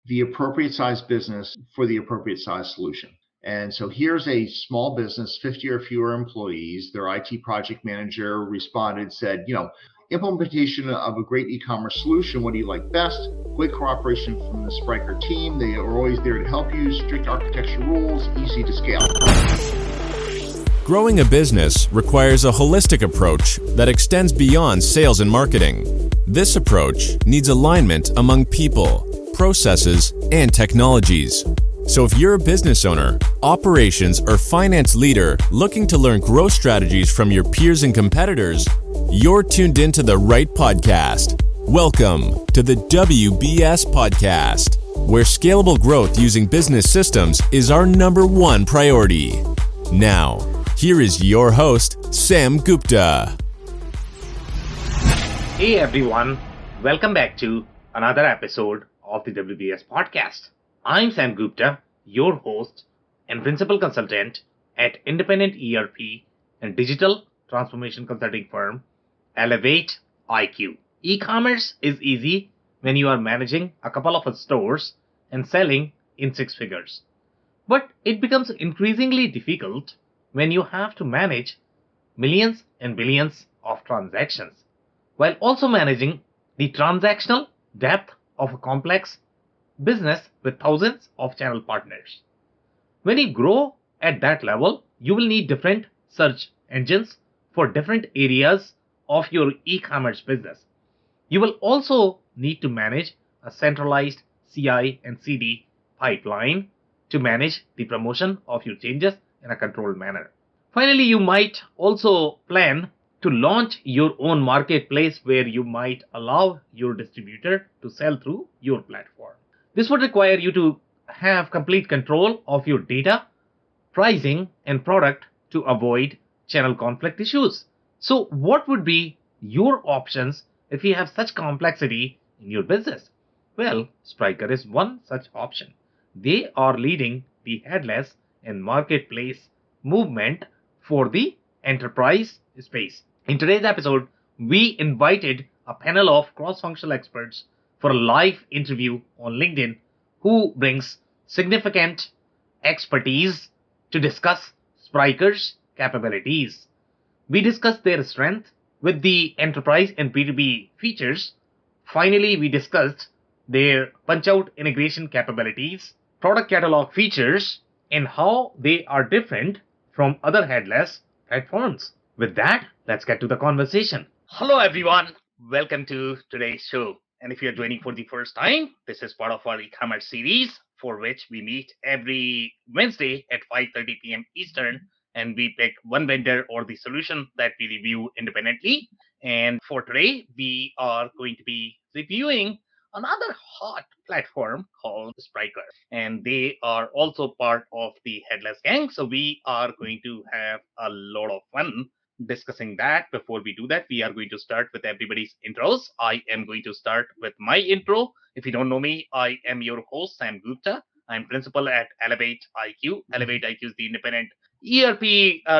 the appropriate size business for the appropriate size solution. And so here's a small business, 50 or fewer employees. Their IT project manager responded, said, implementation of a great e-commerce solution, what do you like best? Great cooperation from the Spryker team. They are always there to help you. Strict architecture rules, easy to scale. Growing a business requires a holistic approach that extends beyond sales and marketing. This approach needs alignment among people, processes, and technologies. So if you're a business owner, operations, or finance leader looking to learn growth strategies from your peers and competitors, you're tuned into the right podcast. Welcome to the WBS Podcast, where scalable growth using business systems is our number one priority. Now, here is your host, Sam Gupta. Hey everyone, welcome back to another episode of the WBS Podcast. I'm Sam Gupta, your host and principal consultant at independent ERP and digital transformation consulting firm Elevate IQ. E-commerce is easy when you are managing a couple of stores and selling in six figures. But it becomes increasingly difficult when you have to manage millions and billions of transactions, while also managing the transactional depth of a complex business with thousands of channel partners. When you grow at that level, you will need different search engines for different areas of your e-commerce business. You will also need to manage a centralized CI and CD pipeline to manage the promotion of your changes in a controlled manner. Finally, you might also plan to launch your own marketplace where you might allow your distributor to sell through your platform. This would require you to have complete control of your data, pricing, and product to avoid channel conflict issues. So what would be your options if you have such complexity in your business? Well, Spryker is one such option. They are leading the headless and marketplace movement for the enterprise space. In today's episode, we invited a panel of cross-functional experts for a live interview on LinkedIn who brings significant expertise to discuss Spryker's capabilities. We discussed their strength with the enterprise and B2B features. Finally, we discussed their punch-out integration capabilities, product catalog features, and how they are different from other headless platforms. With that, let's get to the conversation. Hello, everyone. Welcome to today's show. And if you're joining for the first time, this is part of our e-commerce series for which we meet every Wednesday at 5:30 p.m. Eastern, and we pick one vendor or the solution that we review independently. And for today, we are going to be reviewing another hot platform called Spryker. And they are also part of the Headless Gang. So we are going to have a lot of fun discussing that. Before we do that, we are going to start with everybody's intros. I am going to start with my intro. If you don't know me, I am your host, Sam Gupta. I'm principal at Elevate IQ. Elevate IQ is the independent ERP,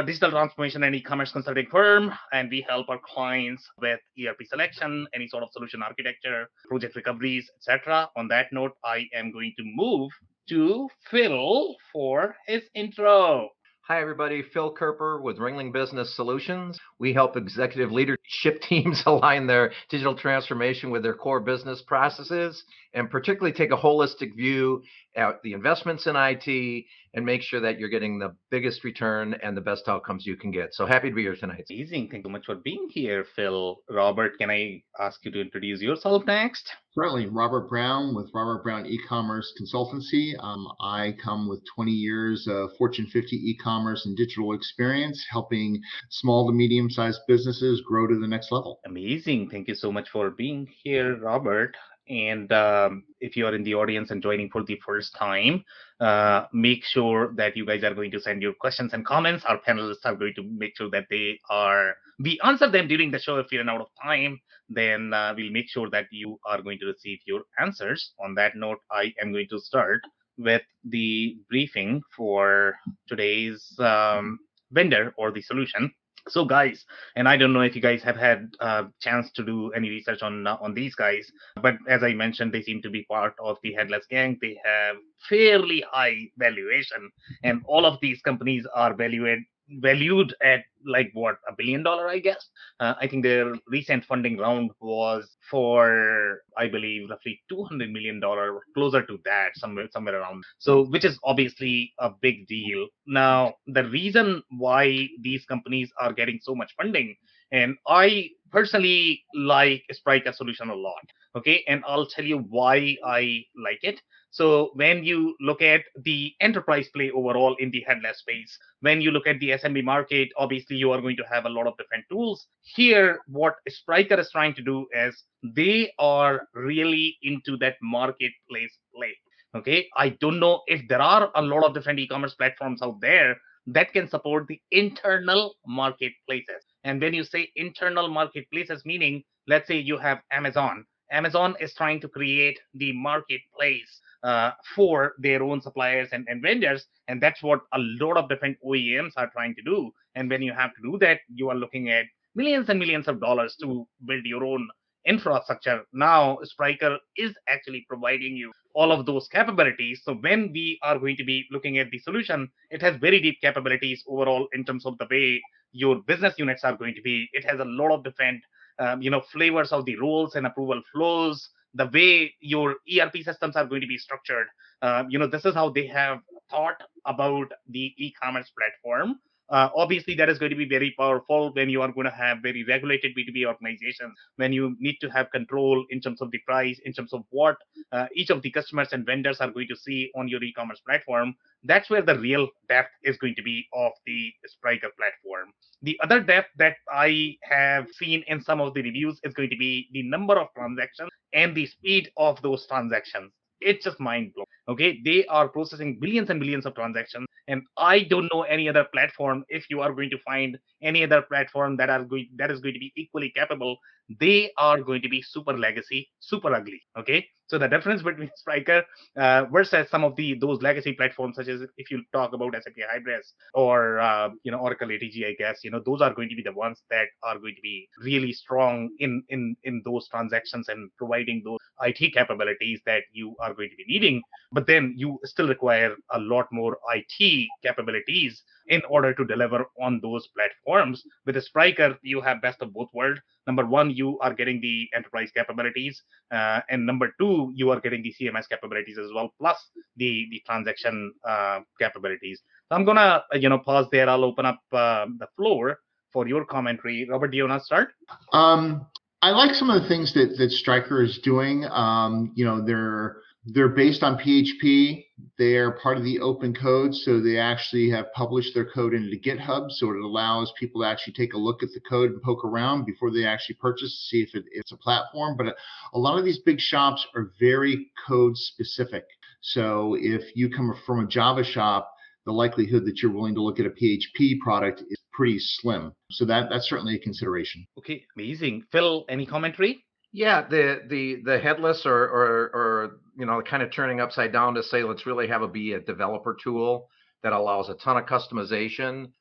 digital transformation and e-commerce consulting firm, and we help our clients with ERP selection, any sort of solution architecture, project recoveries, etc. On that note, I am going to move to Phil for his intro. Hi, everybody. Phil Kerper with Ringling Business Solutions. We help executive leadership teams align their digital transformation with their core business processes and particularly take a holistic view at the investments in IT and make sure that you're getting the biggest return and the best outcomes you can get. So happy to be here tonight. Amazing. Thank you so much for being here, Phil. Robert, can I ask you to introduce yourself next? Certainly. Robert Brown with Robert Brown e-commerce consultancy. I come with 20 years of Fortune 50 e-commerce and digital experience, helping small to medium-sized businesses grow to the next level. Amazing. Thank you so much for being here, Robert. And if you are in the audience and joining for the first time, make sure that you guys are going to send your questions and comments. Our panelists are going to make sure that we answer them during the show. If we run out of time, then we'll make sure that you are going to receive your answers. On that note, I am going to start with the briefing for today's vendor or the solution. So guys, and I don't know if you guys have had a chance to do any research on these guys, but as I mentioned, they seem to be part of the headless gang. They have fairly high valuation, and all of these companies are valued at like what, $1 billion, I guess. I think their recent funding round was for, I believe, roughly $200 million, closer to that, somewhere around. So, which is obviously a big deal. Now, the reason why these companies are getting so much funding, and I personally like Spryker solution a lot. Okay, and I'll tell you why I like it. So when you look at the enterprise play overall in the headless space, when you look at the SMB market, obviously you are going to have a lot of different tools. Here, what Spryker is trying to do is they are really into that marketplace play. Okay, I don't know if there are a lot of different e-commerce platforms out there that can support the internal marketplaces. And when you say internal marketplaces, meaning let's say you have Amazon. Amazon is trying to create the marketplace for their own suppliers and vendors, and that's what a lot of different OEMs are trying to do. And when you have to do that, you are looking at millions and millions of dollars to build your own infrastructure. Now Spryker is actually providing you all of those capabilities. So when we are going to be looking at the solution, it has very deep capabilities overall in terms of the way your business units are going to be. It has a lot of different flavors of the roles and approval flows, the way your ERP systems are going to be structured. This is how they have thought about the e-commerce platform. Obviously, that is going to be very powerful when you are going to have very regulated B2B organizations, when you need to have control in terms of the price, in terms of what each of the customers and vendors are going to see on your e-commerce platform. That's where the real depth is going to be of the Spryker platform. The other depth that I have seen in some of the reviews is going to be the number of transactions and the speed of those transactions. It's just mind blowing. Okay, they are processing billions and billions of transactions, and I don't know any other platform. If you are going to find any other platform that is going to be equally capable, they are going to be super legacy, super ugly. Okay, so the difference between Spryker versus some of those legacy platforms, such as if you talk about SAP Hybris or Oracle ATG, I guess those are going to be the ones that are going to be really strong in those transactions and providing those IT capabilities that you are going to be needing. But then you still require a lot more IT capabilities in order to deliver on those platforms. With a Spryker, you have best of both worlds. Number one, you are getting the enterprise capabilities, and number two, you are getting the CMS capabilities as well, plus the transaction capabilities. So I'm gonna pause there. I'll open up the floor for your commentary. Robert, do you want to start? I like some of the things that Spryker is doing. They're based on PHP. They are part of the open code, so they actually have published their code into GitHub, so it allows people to actually take a look at the code and poke around before they actually purchase to see if it's a platform. But a lot of these big shops are very code specific. So if you come from a Java shop, the likelihood that you're willing to look at a PHP product is pretty slim. So that's certainly a consideration. Okay, amazing. Phil, any commentary? Yeah, the headless or kind of turning upside down to say let's really be a developer tool that allows a ton of customization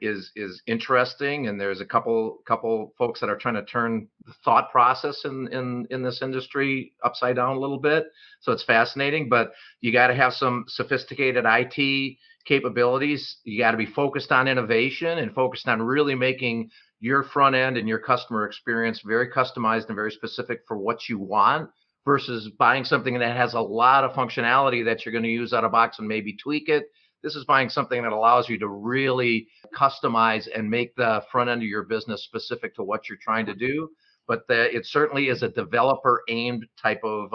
is interesting, and there's a couple folks that are trying to turn the thought process in this industry upside down a little bit. So it's fascinating, but you got to have some sophisticated IT capabilities. You got to be focused on innovation and focused on really making your front end and your customer experience very customized and very specific for what you want, versus buying something that has a lot of functionality that you're going to use out of box and maybe tweak it. This is buying something that allows you to really customize and make the front end of your business specific to what you're trying to do. But it certainly is a developer-aimed type of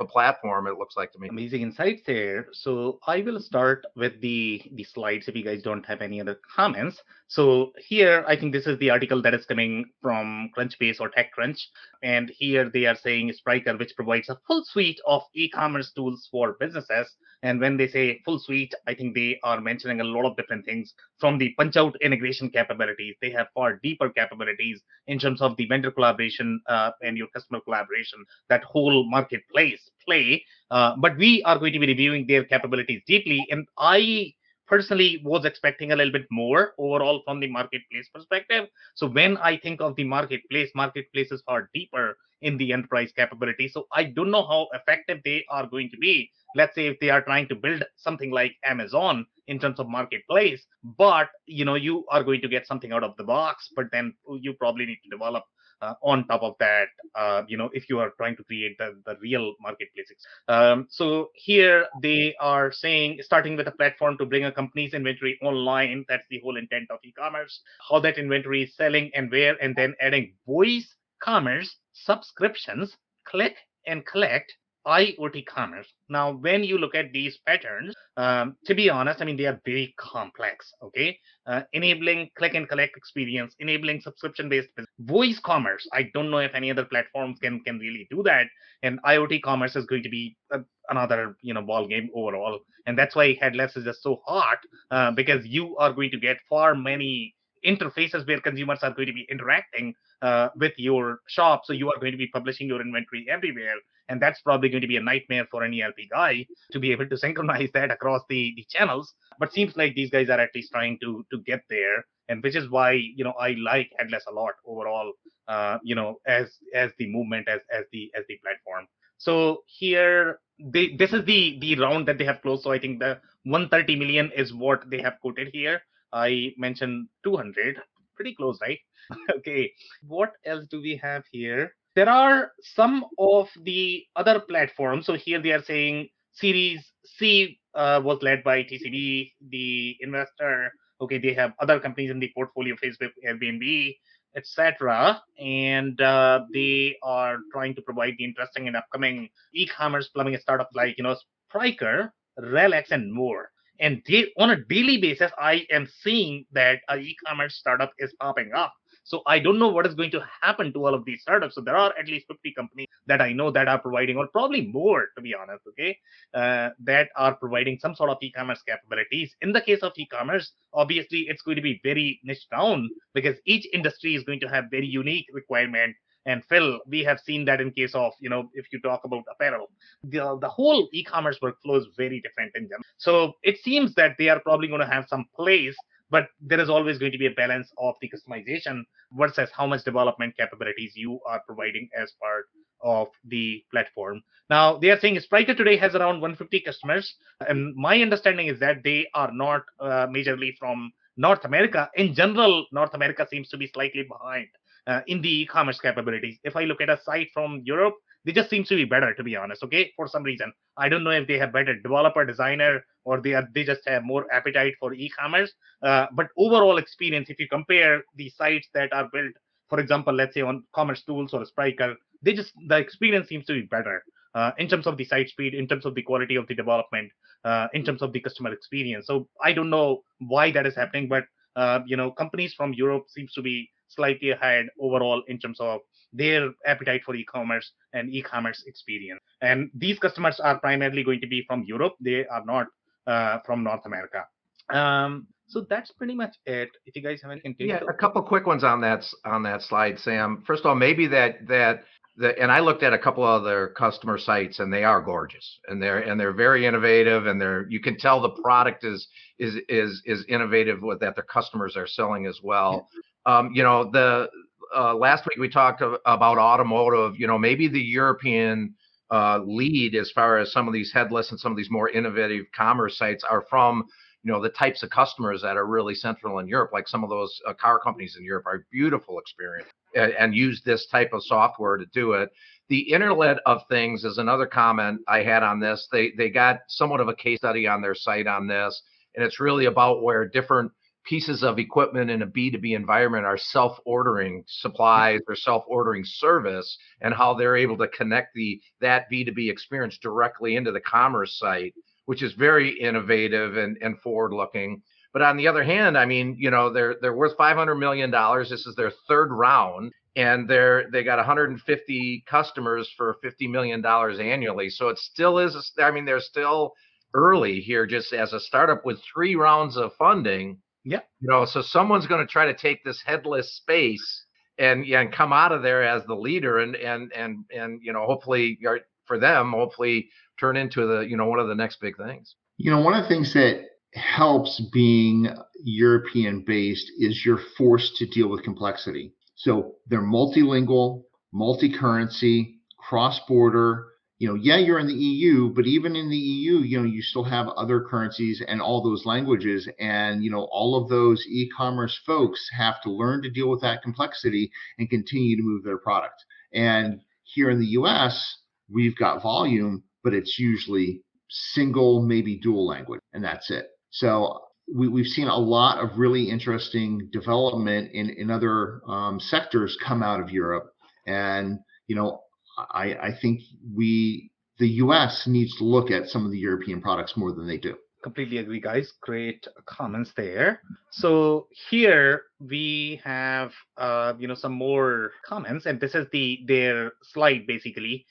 platform, it looks like to me. Amazing insights there. So I will start with the slides if you guys don't have any other comments. So here, I think this is the article that is coming from Crunchbase or TechCrunch. And here they are saying Spryker, which provides a full suite of e-commerce tools for businesses. And when they say full suite, I think they are mentioning a lot of different things, from the punch-out integration capabilities. They have far deeper capabilities in terms of the vendor collaboration and your customer collaboration, that whole marketplace play. But we are going to be reviewing their capabilities deeply. And I personally was expecting a little bit more overall from the marketplace perspective. So when I think of the marketplaces are deeper in the enterprise capability. So I don't know how effective they are going to be. Let's say if they are trying to build something like Amazon in terms of marketplace, but you are going to get something out of the box, but then you probably need to develop on top of that, if you are trying to create the real marketplace. So here they are saying, starting with a platform to bring a company's inventory online. That's the whole intent of e-commerce. How that inventory is selling and where, and then adding voice commerce, subscriptions, click and collect, IoT commerce. Now, when you look at these patterns, to be honest, I mean, they are very complex. Okay, enabling click and collect experience, enabling subscription-based voice commerce. I don't know if any other platforms can really do that. And IoT commerce is going to be another ball game overall. And that's why headless is just so hot, because you are going to get far many interfaces where consumers are going to be interacting with your shop. So you are going to be publishing your inventory everywhere. And that's probably going to be a nightmare for an ERP guy to be able to synchronize that across the channels. But seems like these guys are at least trying to get there. And which is why, I like headless a lot overall, as the movement, as the platform. So here, this is the round that they have closed. So I think the 130 million is what they have quoted here. I mentioned 200, pretty close, right? Okay, what else do we have here? There are some of the other platforms. So here they are saying Series C was led by TCD, the investor. Okay, they have other companies in the portfolio, Facebook, Airbnb, etc. And they are trying to provide the interesting and upcoming e-commerce plumbing startups like Spryker, Relics, and more. And on a daily basis, I am seeing that an e-commerce startup is popping up. So I don't know what is going to happen to all of these startups. So there are at least 50 companies that I know that are providing, or probably more, to be honest, okay, that are providing some sort of e-commerce capabilities. In the case of e-commerce, obviously, it's going to be very niche down because each industry is going to have very unique requirement. And Phil, we have seen that in case of, if you talk about apparel, the whole e-commerce workflow is very different in general. So it seems that they are probably going to have some place, but there is always going to be a balance of the customization versus how much development capabilities you are providing as part of the platform. Now, they are saying Spryker today has around 150 customers. And my understanding is that they are not majorly from North America. In general, North America seems to be slightly behind in the e-commerce capabilities. If I look at a site from Europe, they just seems to be better, to be honest. Okay, for some reason, I don't know if they have better developer, designer, or they just have more appetite for e-commerce. But overall experience, if you compare the sites that are built, for example, let's say on Commerce Tools or Spryker, the experience seems to be better in terms of the site speed, in terms of the quality of the development, in terms of the customer experience. So I don't know why that is happening, but companies from Europe seems to be slightly ahead overall in terms of their appetite for e-commerce and e-commerce experience. And these customers are primarily going to be from Europe. They are not from North America. So that's pretty much it. If you guys have anything to a couple quick ones on that slide, Sam. First of all, maybe and I looked at a couple of their customer sites, and they are gorgeous, and they're very innovative, and you can tell the product is innovative with that their customers are selling as well. Last week we talked about automotive. Maybe the European lead as far as some of these headless and some of these more innovative commerce sites are from the types of customers that are really central in Europe, like some of those car companies in Europe are beautiful experience and use this type of software to do it. The Internet of Things is another comment I had on this. They got somewhat of a case study on their site on this, and it's really about where different pieces of equipment in a B2B environment are self-ordering supplies or self-ordering service, and how they're able to connect that B2B experience directly into the commerce site, which is very innovative and forward-looking. But on the other hand, I mean, they're worth $500 million. This is their third round, and they got 150 customers for $50 million annually. So it still is, they're still early here just as a startup with 3 rounds of funding. Yeah. So someone's going to try to take this headless space and come out of there as the leader and hopefully for them, hopefully turn into the one of the next big things. One of the things that helps being European based is you're forced to deal with complexity. So they're multilingual, multi-currency, cross-border. Yeah, you're in the EU, but even in the EU, you still have other currencies and all those languages. And, all of those e-commerce folks have to learn to deal with that complexity and continue to move their product. And here in the US, we've got volume, but it's usually single, maybe dual language, and that's it. So we've seen a lot of really interesting development in other sectors come out of Europe. And, I think the US needs to look at some of the European products more than they do. Completely agree, guys. Great comments there. So here we have some more comments, and this is their slide basically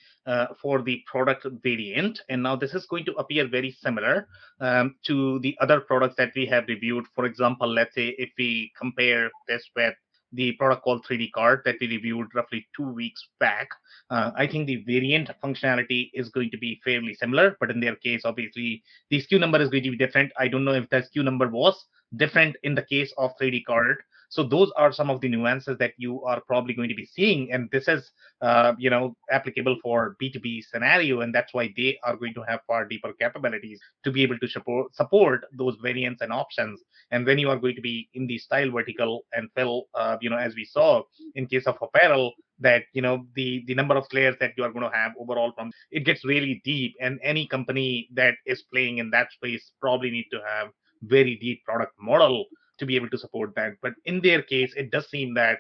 for the product variant. And now this is going to appear very similar to the other products that we have reviewed. For example, let's say if we compare this with the product called 3D Cart that we reviewed roughly 2 weeks back. I think the variant functionality is going to be fairly similar, but in their case, obviously, the SKU number is going to be different. I don't know if the SKU number was different in the case of 3D Cart. So those are some of the nuances that you are probably going to be seeing, and this is, applicable for B2B scenario, and that's why they are going to have far deeper capabilities to be able to support those variants and options. And when you are going to be in the style vertical and fill, as we saw in case of apparel, that the number of layers that you are going to have overall from it gets really deep, and any company that is playing in that space probably need to have very deep product model to be able to support that. But in their case, it does seem that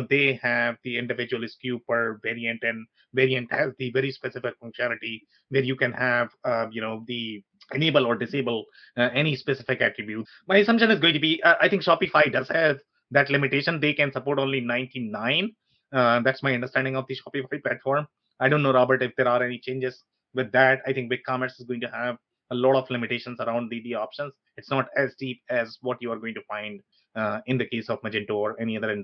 they have the individual SKU per variant, and variant has the very specific functionality where you can have the enable or disable any specific attribute. My assumption is going to be I think Shopify does have that limitation. They can support only 99. That's my understanding of the Shopify platform. I don't know, Robert, if there are any changes with that. I think BigCommerce is going to have a lot of limitations around the options. It's not as deep as what you are going to find in the case of Magento or any other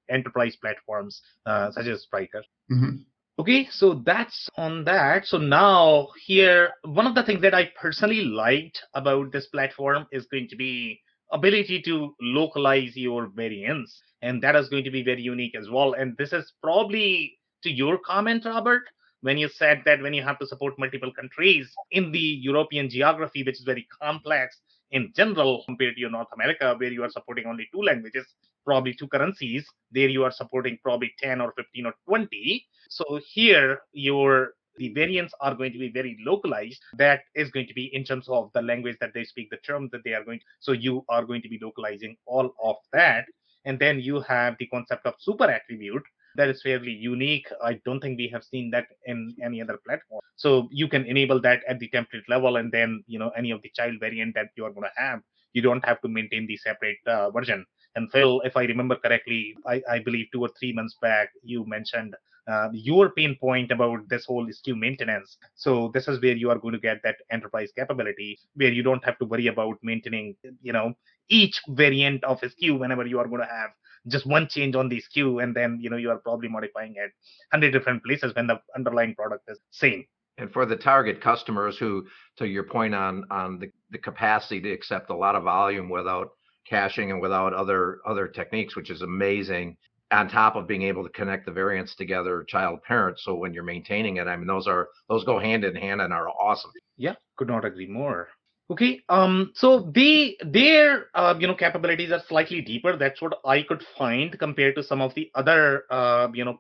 enterprise platforms such as Spryker. Mm-hmm. Okay, so that's on that. So now here, one of the things that I personally liked about this platform is going to be ability to localize your variants. And that is going to be very unique as well. And this is probably to your comment, Robert, when you said that when you have to support multiple countries in the European geography, which is very complex in general compared to your North America, where you are supporting only two languages, probably two currencies, there you are supporting probably 10 or 15 or 20. So here the variants are going to be very localized. That is going to be in terms of the language that they speak, the terms that they are going to. So you are going to be localizing all of that. And then you have the concept of super attribute that is fairly unique. I don't think we have seen that in any other platform. So you can enable that at the template level, and then any of the child variant that you are going to have, you don't have to maintain the separate version. And Phil, if I remember correctly, I believe 2 or 3 months back, you mentioned your pain point about this whole SKU maintenance. So this is where you are going to get that enterprise capability, where you don't have to worry about maintaining, each variant of SKU whenever you are going to have just one change on the SKU, and then you are probably modifying it 100 different places when the underlying product is same. And for the target customers who, to your point on the capacity to accept a lot of volume without caching and without other techniques, which is amazing, on top of being able to connect the variants together, child parent. So when you're maintaining it, I mean, those go hand in hand and are awesome. Yeah, could not agree more. Okay, so their capabilities are slightly deeper. That's what I could find compared to some of the other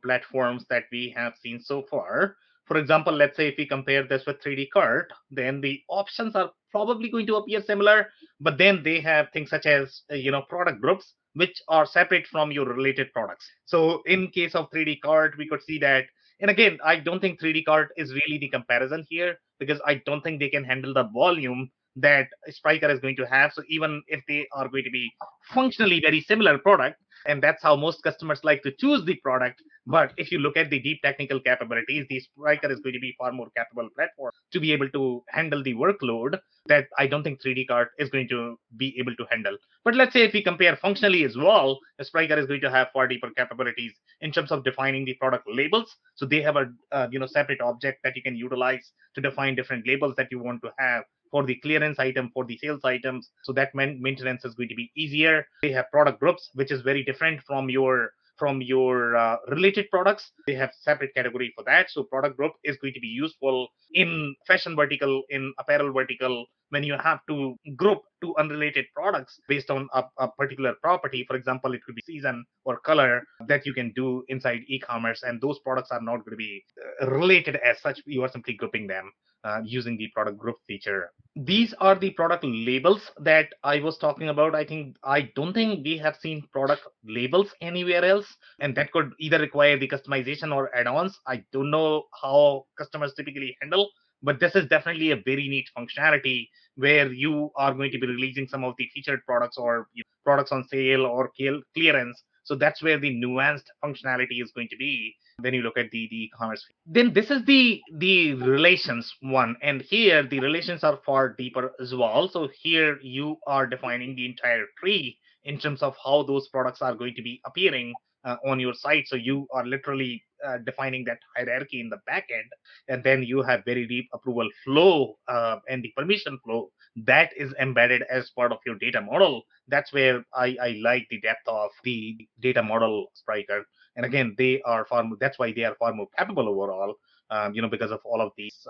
platforms that we have seen so far. For example, let's say if we compare this with 3D Cart, then the options are probably going to appear similar, but then they have things such as product groups which are separate from your related products. So in case of 3D Cart, we could see that. And again, I don't think 3D Cart is really the comparison here, because I don't think they can handle the volume that Spryker is going to have. So even if they are going to be functionally very similar product, and that's how most customers like to choose the product. But if you look at the deep technical capabilities, the Spryker is going to be far more capable platform to be able to handle the workload that I don't think 3D Cart is going to be able to handle. But let's say if we compare functionally as well, Spryker is going to have far deeper capabilities in terms of defining the product labels. So they have a separate object that you can utilize to define different labels that you want to have for the clearance item, for the sales items. So that maintenance is going to be easier. They have product groups, which is very different from your related products. They have separate category for that. So product group is going to be useful in fashion vertical, in apparel vertical, when you have to group two unrelated products based on a particular property. For example, it could be season or color that you can do inside e-commerce, and those products are not going to be related as such. You are simply grouping them using the product group feature. These are the product labels that I was talking about. I don't think we have seen product labels anywhere else, and that could either require the customization or add-ons. I don't know how customers typically handle, but this is definitely a very neat functionality where you are going to be releasing some of the featured products or products on sale or clearance. So that's where the nuanced functionality is going to be when you look at the e-commerce. Then this is the relations one, and here the relations are far deeper as well. So here you are defining the entire tree in terms of how those products are going to be appearing on your site. So you are literally defining that hierarchy in the back end, and then you have very deep approval flow and the permission flow that is embedded as part of your data model. That's where I like the depth of the data model Spryker. And again, that's why they are far more capable overall, because of all of these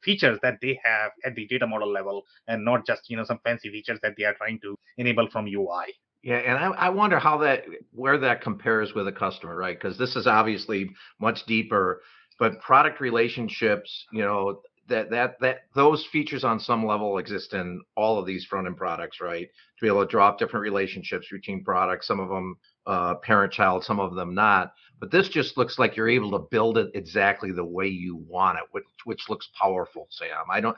features that they have at the data model level, and not just, some fancy features that they are trying to enable from UI. Yeah, and I wonder where that compares with a customer, right? Because this is obviously much deeper, but product relationships, that those features on some level exist in all of these front end products, right? To be able to draw up different relationships between products, some of them parent-child, some of them not. But this just looks like you're able to build it exactly the way you want it, which looks powerful, Sam.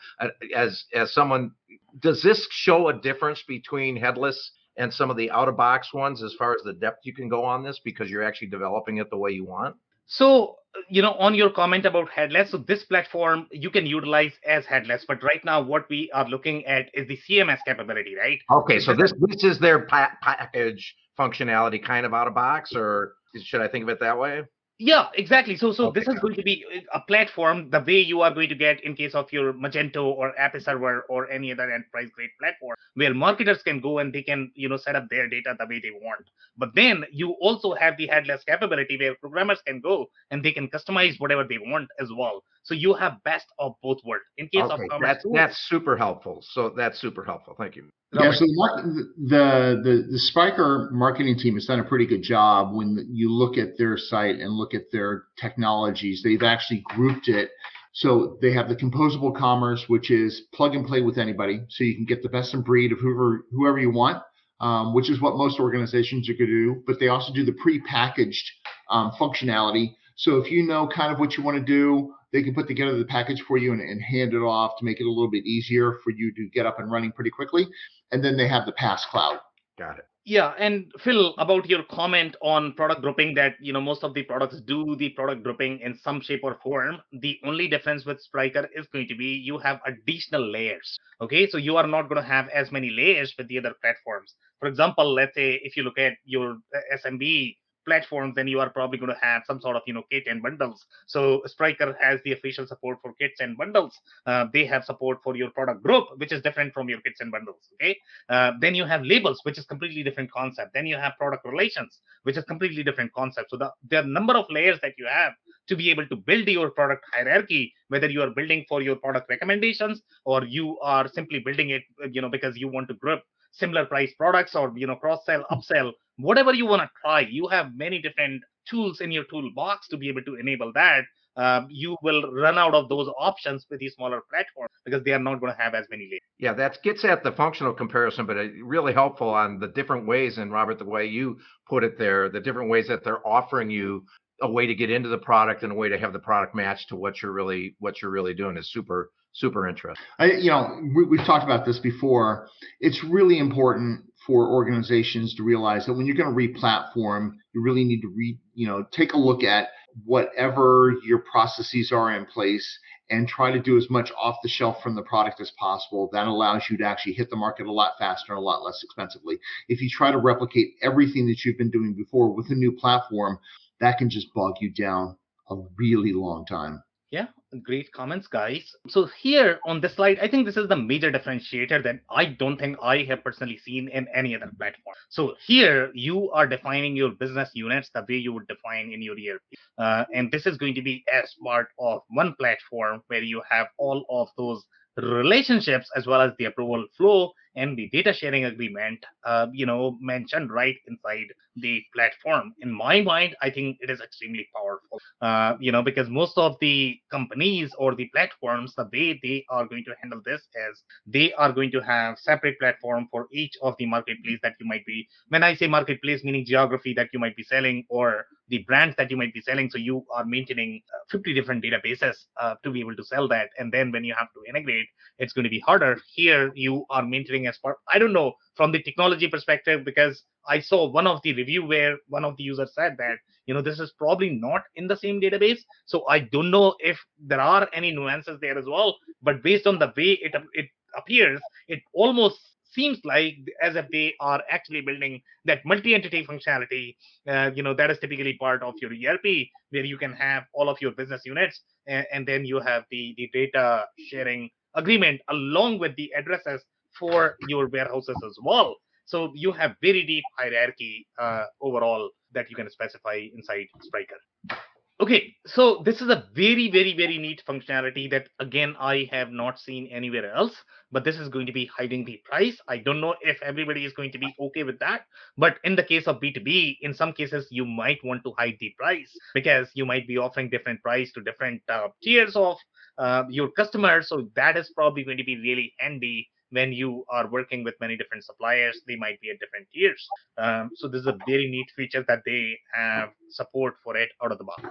As someone, does this show a difference between headless and some of the out-of-box ones as far as the depth you can go on this because you're actually developing it the way you want? So, on your comment about headless, so this platform you can utilize as headless, but right now what we are looking at is the CMS capability, right? Okay, so this is their package functionality kind of out of box, or should I think of it that way? Yeah, exactly. So Okay, this is going to be a platform the way you are going to get in case of your Magento or App Server or any other enterprise grade platform where marketers can go and they can, set up their data the way they want. But then you also have the headless capability where programmers can go and they can customize whatever they want as well. So you have best of both worlds. In case of commerce, that's super helpful. So that's super helpful. Thank you. Yeah, so the Spryker marketing team has done a pretty good job when you look at their site and look at their technologies. They've actually grouped it. So they have the composable commerce, which is plug and play with anybody. So you can get the best in breed of whoever you want, which is what most organizations are going to do. But they also do the pre-packaged functionality. So if you know kind of what you want to do, they can put together the package for you and hand it off to make it a little bit easier for you to get up and running pretty quickly. And then they have the PaaS cloud. Got it. Yeah, and Phil, about your comment on product grouping, that most of the products do the product grouping in some shape or form. The only difference with Spryker is going to be you have additional layers. Okay, so you are not going to have as many layers with the other platforms. For example, let's say if you look at your SMB platforms, then you are probably going to have some sort of kit and bundles. So Spryker has the official support for kits and bundles. They have support for your product group, which is different from your kits and bundles. Okay, then you have labels, which is completely different concept. Then you have product relations, which is completely different concept. So there are number of layers that you have to be able to build your product hierarchy, whether you are building for your product recommendations or you are simply building it because you want to group similar price products or cross sell, upsell, whatever you want to try. You have many different tools in your toolbox to be able to enable that. You will run out of those options with these smaller platforms because they are not going to have as many layers. Yeah, that gets at the functional comparison, but really helpful on the different ways, and Robert, the way you put it there, the different ways that they're offering you a way to get into the product and a way to have the product match to what you're really doing is super interesting. We've talked about this before. It's really important for organizations to realize that when you're going to re-platform, you really need to take a look at whatever your processes are in place and try to do as much off the shelf from the product as possible. That allows you to actually hit the market a lot faster and a lot less expensively. If you try to replicate everything that you've been doing before with a new platform, that can just bog you down a really long time. Yeah, Great comments, guys. So here on this slide, I think this is the major differentiator that I don't think I have personally seen in any other platform. So here you are defining your business units the way you would define in your ERP. And this is going to be as part of one platform where you have all of those relationships as well as the approval flow and the data sharing agreement, mentioned right inside the platform. In my mind, I think it is extremely powerful, because most of the companies or the platforms, the way they are going to handle this is they are going to have separate platform for each of the marketplace that you might be. When I say marketplace, meaning geography that you might be selling or the brands that you might be selling. So you are maintaining 50 different databases to be able to sell that. And then when you have to integrate, it's going to be harder. Here you are maintaining as part, I don't know, from the technology perspective, because I saw one of the review where one of the users said that, this is probably not in the same database. So I don't know if there are any nuances there as well. But based on the way it appears, it almost seems like as if they are actually building that multi-entity functionality, that is typically part of your ERP, where you can have all of your business units, and then you have the data sharing agreement along with the addresses for your warehouses as well. So you have very deep hierarchy overall that you can specify inside Spryker. Okay, so this is a very, very, very neat functionality that, again, I have not seen anywhere else, but this is going to be hiding the price. I don't know if everybody is going to be okay with that, but in the case of B2B, in some cases, you might want to hide the price because you might be offering different price to different tiers of your customers. So that is probably going to be really handy when you are working with many different suppliers. They might be at different tiers. So this is a very neat feature that they have support for it out of the box.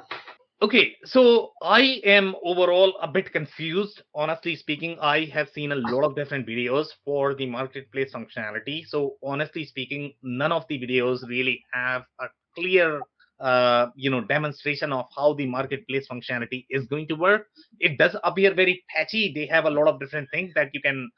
Okay, so I am overall a bit confused. Honestly speaking, I have seen a lot of different videos for the marketplace functionality. So honestly speaking, none of the videos really have a clear demonstration of how the marketplace functionality is going to work. It does appear very patchy. They have a lot of different things that you can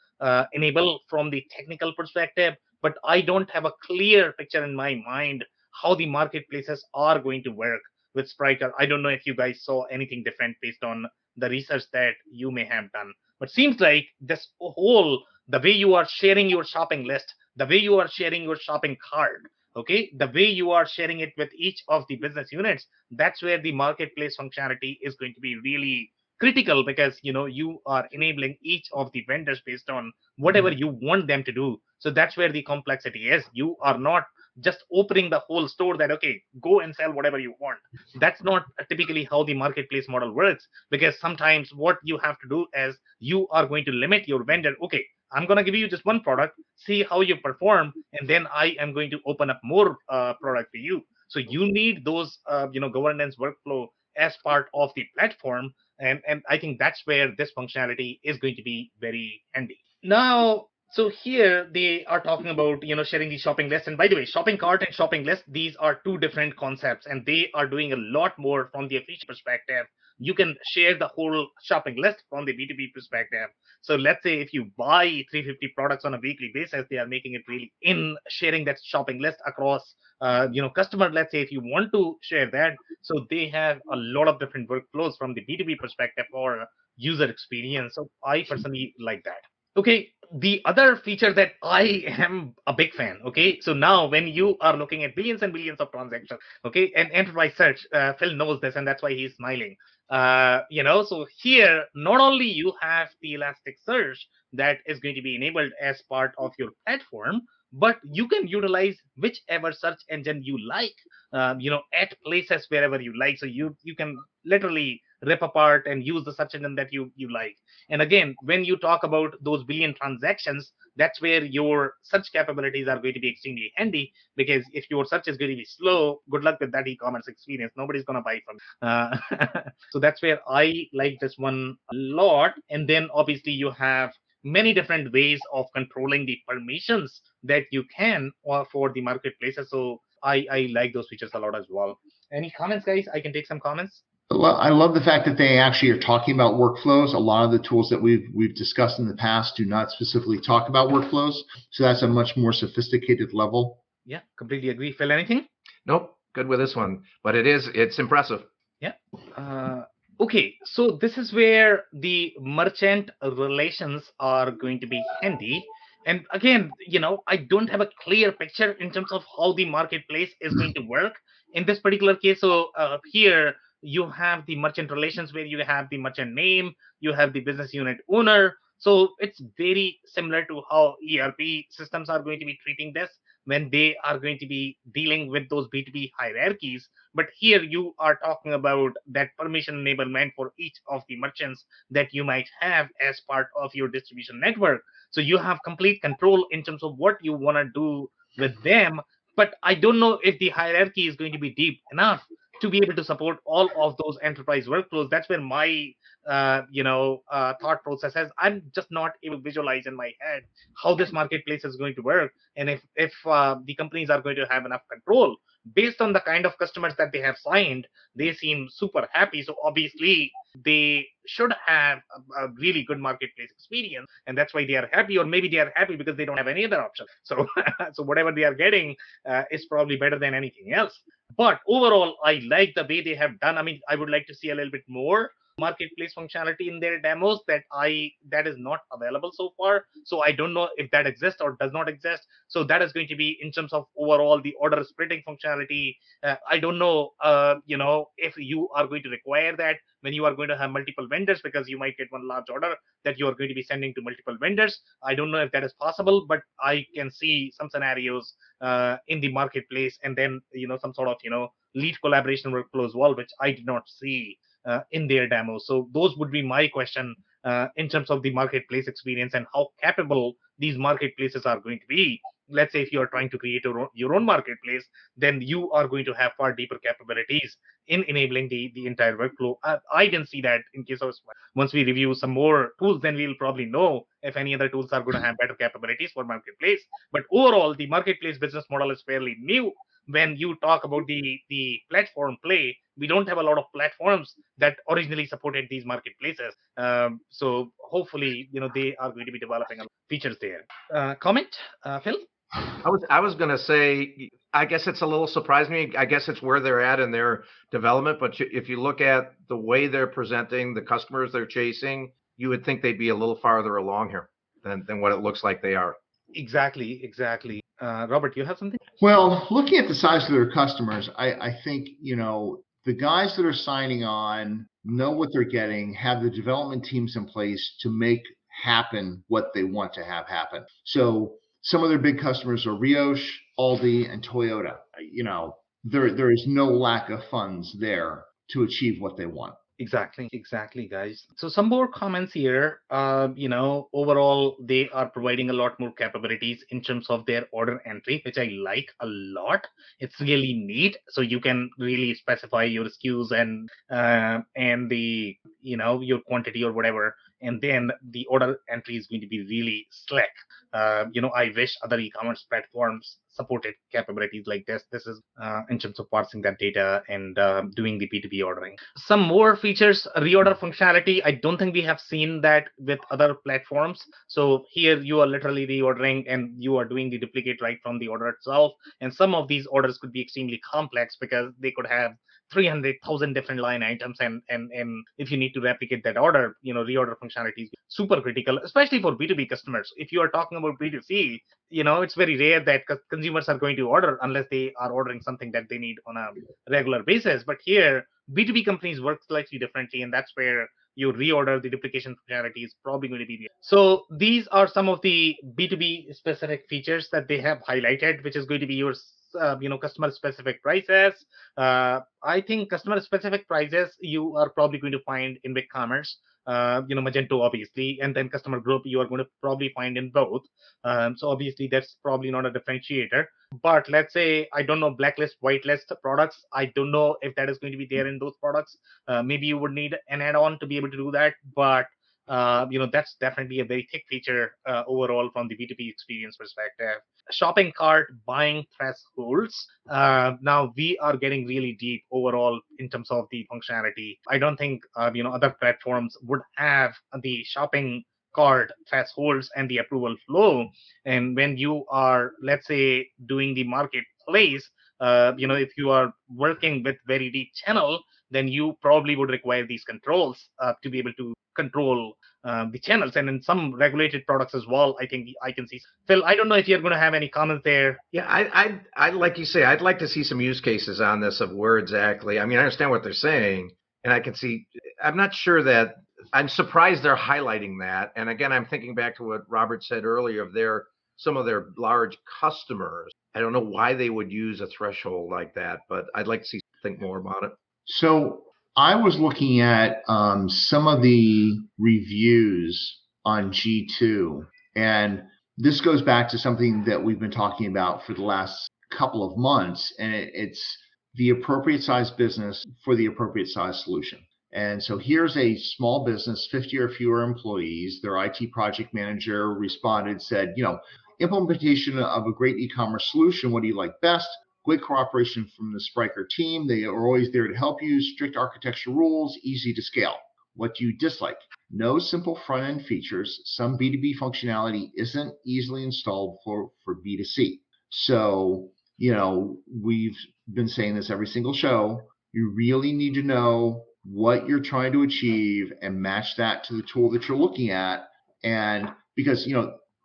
enable from the technical perspective, but I don't have a clear picture in my mind how the marketplaces are going to work with Spryker. I don't know if you guys saw anything different based on the research that you may have done, but seems like this whole, the way you are sharing your shopping list, the way you are sharing your shopping cart, okay, the way you are sharing it with each of the business units, that's where the marketplace functionality is going to be really critical, because you are enabling each of the vendors based on whatever you want them to do. So that's where the complexity is. You are not just opening the whole store that, okay, go and sell whatever you want. That's not typically how the marketplace model works, because sometimes what you have to do is you are going to limit your vendor. Okay, I'm going to give you just one product, see how you perform, and then I am going to open up more product for you. So you need those governance workflow as part of the platform, and I think that's where this functionality is going to be very handy. Now, so here they are talking about sharing the shopping list. And by the way, shopping cart and shopping list, these are two different concepts, and they are doing a lot more from the efficient perspective. You can share the whole shopping list from the B2B perspective. So let's say if you buy 350 products on a weekly basis, they are making it really in sharing that shopping list across customer. Let's say if you want to share that, so they have a lot of different workflows from the B2B perspective for user experience. So I personally like that. Okay, the other feature that I am a big fan. Okay, so now when you are looking at billions and billions of transactions, okay, and enterprise search, Phil knows this, and that's why he's smiling. So here not only you have the Elasticsearch that is going to be enabled as part of your platform, but you can utilize whichever search engine you like, at places wherever you like. So you can literally rip apart and use the search engine that you like. And again, when you talk about those billion transactions, that's where your search capabilities are going to be extremely handy, because if your search is going to be slow, good luck with that e-commerce experience. Nobody's going to buy from you. So that's where I like this one a lot. And then obviously you have many different ways of controlling the permissions that you can for the marketplaces. So I like those features a lot as well. Any comments, guys? I can take some comments. I love the fact that they actually are talking about workflows. A lot of the tools that we've discussed in the past do not specifically talk about workflows, so that's a much more sophisticated level. Yeah, completely agree. Phil, anything? Nope, good with this one, but it's impressive. Yeah. Okay, so this is where the merchant relations are going to be handy. And again, I don't have a clear picture in terms of how the marketplace is going to work in this particular case. So here you have the merchant relations where you have the merchant name, you have the business unit owner. So it's very similar to how ERP systems are going to be treating this when they are going to be dealing with those B2B hierarchies. But here you are talking about that permission enablement for each of the merchants that you might have as part of your distribution network. So you have complete control in terms of what you want to do with them. But I don't know if the hierarchy is going to be deep enough to be able to support all of those enterprise workflows. That's where my thought process is. I'm just not able to visualize in my head how this marketplace is going to work, and if the companies are going to have enough control based on the kind of customers that they have signed. They seem super happy, so obviously they should have a really good marketplace experience, and that's why they are happy. Or maybe they are happy because they don't have any other option. So so whatever they are getting is probably better than anything else. But overall, I like the way they have done. I mean, I would like to see a little bit more marketplace functionality in their demos that is not available so far. So I don't know if that exists or does not exist. So that is going to be in terms of overall the order splitting functionality. I don't know, if you are going to require that when you are going to have multiple vendors, because you might get one large order that you are going to be sending to multiple vendors. I don't know if that is possible, but I can see some scenarios in the marketplace, and then some sort of lead collaboration workflow as well, which I did not see in their demo. So those would be my question in terms of the marketplace experience and how capable these marketplaces are going to be. Let's say if you are trying to create your own marketplace, then you are going to have far deeper capabilities in enabling the entire workflow. I didn't see that in case of Spryker. Once we review some more tools, then we'll probably know if any other tools are going to have better capabilities for marketplace. But overall, the marketplace business model is fairly new. When you talk about the platform play, we don't have a lot of platforms that originally supported these marketplaces. So hopefully, they are going to be developing features there. Comment, Phil? I was going to say, I guess it's a little surprising me. I guess it's where they're at in their development. But if you look at the way they're presenting, the customers they're chasing, you would think they'd be a little farther along here than what it looks like they are. Exactly. Robert, you have something? Well, looking at the size of their customers, I think, the guys that are signing on know what they're getting, have the development teams in place to make happen what they want to have happen. So some of their big customers are Rioche, Aldi, and Toyota. There is no lack of funds there to achieve what they want. Exactly, guys. So some more comments here. Overall, they are providing a lot more capabilities in terms of their order entry, which I like a lot. It's really neat. So you can really specify your SKUs and the your quantity or whatever, and then the order entry is going to be really slick. I wish other e-commerce platforms supported capabilities like this. This is in terms of parsing that data and doing the P2P ordering. Some more features, reorder functionality. I don't think we have seen that with other platforms. So here you are literally reordering and you are doing the duplicate right from the order itself. And some of these orders could be extremely complex because they could have 300,000 different line items, and if you need to replicate that order, reorder functionality is super critical, especially for B2B customers. If you are talking about B2C, it's very rare that consumers are going to order unless they are ordering something that they need on a regular basis. But here B2B companies work slightly differently, and that's where you reorder the duplication functionality is probably going to be there. So these are some of the B2B specific features that they have highlighted, which is going to be your customer specific prices. I think customer specific prices you are probably going to find in BigCommerce, Magento obviously, and then customer group you are going to probably find in both. So obviously that's probably not a differentiator. But let's say, I don't know, blacklist, whitelist products, I don't know if that is going to be there in those products. Maybe you would need an add-on to be able to do that, but that's definitely a very thick feature overall from the B2B experience perspective. Shopping cart buying thresholds. Now we are getting really deep overall in terms of the functionality. I don't think other platforms would have the shopping cart thresholds and the approval flow. And when you are, let's say, doing the marketplace, if you are working with very deep channel, then you probably would require these controls to be able to control the channels. And in some regulated products as well, I think I can see. Phil, I don't know if you're going to have any comments there. Yeah, I like you say, I'd like to see some use cases on this of where exactly. I mean, I understand what they're saying, and I can see. I'm not sure that I'm surprised they're highlighting that. And again, I'm thinking back to what Robert said earlier of some of their large customers. I don't know why they would use a threshold like that, but I'd like to think more about it. So I was looking at some of the reviews on G2, and this goes back to something that we've been talking about for the last couple of months, and it's the appropriate size business for the appropriate size solution. And so here's a small business, 50 or fewer employees. Their IT project manager responded, said, implementation of a great e-commerce solution. What do you like best? Great cooperation from the Spryker team. They are always there to help you. Strict architecture rules, easy to scale. What do you dislike? No simple front-end features. Some B2B functionality isn't easily installed for B2C. So, we've been saying this every single show. You really need to know what you're trying to achieve and match that to the tool that you're looking at. And because,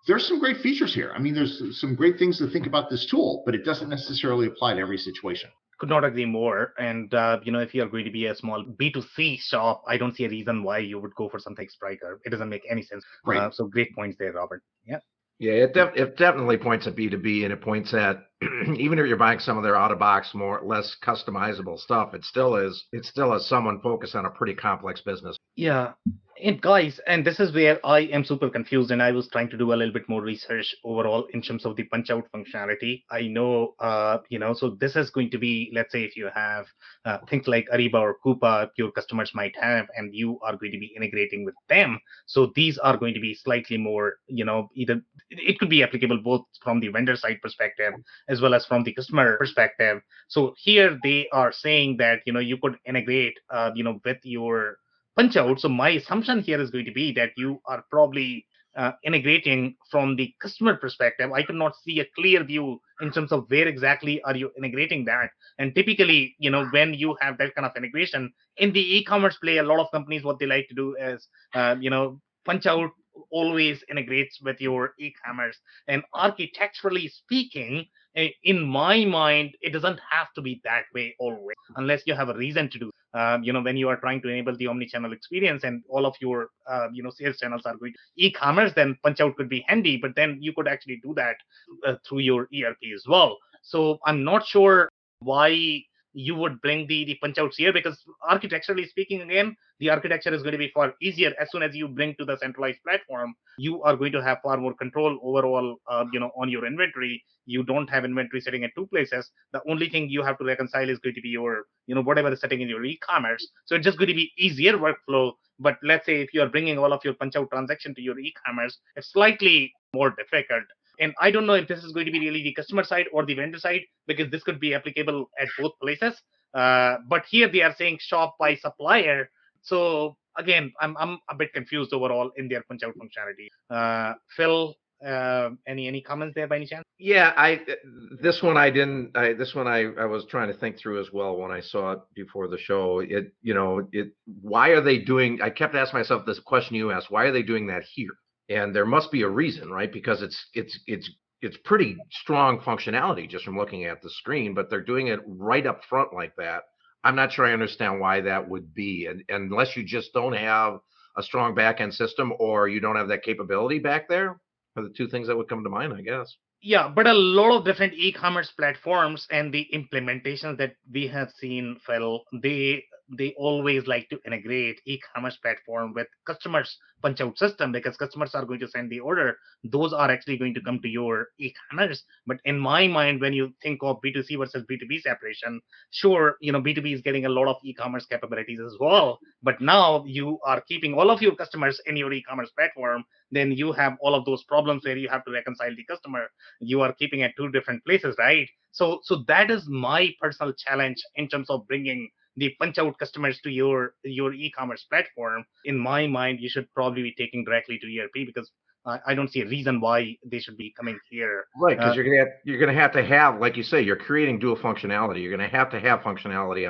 there's some great features here. I mean, there's some great things to think about this tool, but it doesn't necessarily apply to every situation. Could not agree more. And, if you're going to be a small B2C shop, I don't see a reason why you would go for something Spryker. It doesn't make any sense. Right. So great points there, Robert. Yeah. Yeah, it definitely points at B2B, and it points at even if you're buying some of their out-of-box, less customizable stuff, it still is someone focused on a pretty complex business. Yeah. And guys, and this is where I am super confused, and I was trying to do a little bit more research overall in terms of the punch out functionality. I know, so this is going to be, let's say if you have things like Ariba or Coupa, your customers might have, and you are going to be integrating with them. So these are going to be slightly more, either it could be applicable both from the vendor side perspective as well as from the customer perspective. So here they are saying that, you could integrate, with your punch out. So my assumption here is going to be that you are probably integrating from the customer perspective. I could not see a clear view in terms of where exactly are you integrating that. And typically, when you have that kind of integration in the e-commerce play, a lot of companies, what they like to do is, punch out always integrates with your e-commerce. And architecturally speaking, in my mind, it doesn't have to be that way always, unless you have a reason to do. When you are trying to enable the omni-channel experience and all of your, sales channels are going to e-commerce, then punch out could be handy, but then you could actually do that through your ERP as well. So I'm not sure why you would bring the punch outs here, because architecturally speaking, again, the architecture is going to be far easier. As soon as you bring to the centralized platform, you are going to have far more control overall, on your inventory. You don't have inventory sitting at two places. The only thing you have to reconcile is going to be your, whatever is sitting in your e-commerce. So it's just going to be easier workflow. But let's say if you are bringing all of your punch out transaction to your e-commerce, it's slightly more difficult. And I don't know if this is going to be really the customer side or the vendor side, because this could be applicable at both places. But here they are saying shop by supplier. So again, I'm a bit confused overall in their punch out functionality. Phil, any comments there by any chance? Yeah, this one I was trying to think through as well when I saw it before the show. Why are they doing? I kept asking myself this question you asked. Why are they doing that here? And there must be a reason, right? Because it's pretty strong functionality just from looking at the screen, but they're doing it right up front like that. I'm not sure I understand why that would be, and unless you just don't have a strong back-end system or you don't have that capability back there, are the two things that would come to mind, I guess. Yeah, but a lot of different e-commerce platforms and the implementations that we have seen, Phil, they always like to integrate e-commerce platform with customers punch out system, because customers are going to send the order. Those are actually going to come to your e-commerce. But in my mind, when you think of B2C versus B2B separation, sure, B2B is getting a lot of e-commerce capabilities as well. But now you are keeping all of your customers in your e-commerce platform. Then you have all of those problems where you have to reconcile the customer. You are keeping at two different places, right? So that is my personal challenge in terms of bringing the punch out customers to your e-commerce platform. In my mind, you should probably be taking directly to ERP, because I don't see a reason why they should be coming here. Right, because you're gonna have to have, like you say, you're creating dual functionality. You're gonna have to have functionality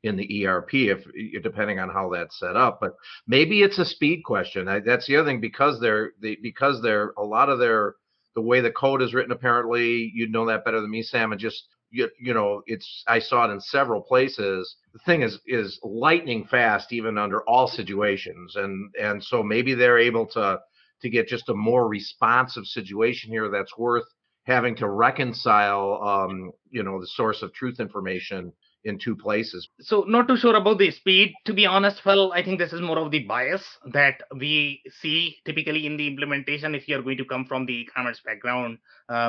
in the ERP if depending on how that's set up. But maybe it's a speed question. That's the other thing, because they're a lot of the way the code is written. Apparently, you'd know that better than me, Sam. And just it's, I saw it in several places. The thing is lightning fast, even under all situations, and so maybe they're able to get just a more responsive situation here that's worth having to reconcile, the source of truth information in two places. So not too sure about the speed, to be honest. Well, I think this is more of the bias that we see typically in the implementation. If you're going to come from the e-commerce background,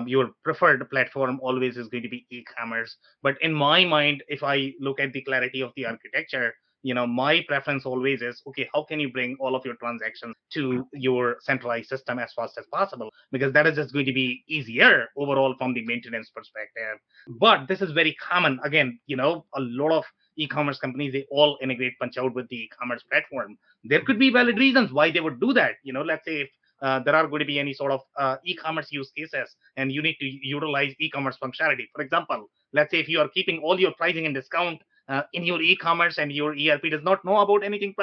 your preferred platform always is going to be e-commerce. But in my mind, if I look at the clarity of the architecture, my preference always is, okay, how can you bring all of your transactions to your centralized system as fast as possible? Because that is just going to be easier overall from the maintenance perspective. But this is very common. Again, a lot of e-commerce companies, they all integrate punch out with the e-commerce platform. There could be valid reasons why they would do that. Let's say if there are going to be any sort of e-commerce use cases and you need to utilize e-commerce functionality. For example, let's say if you are keeping all your pricing and discount in your e-commerce and your ERP does not know about anything.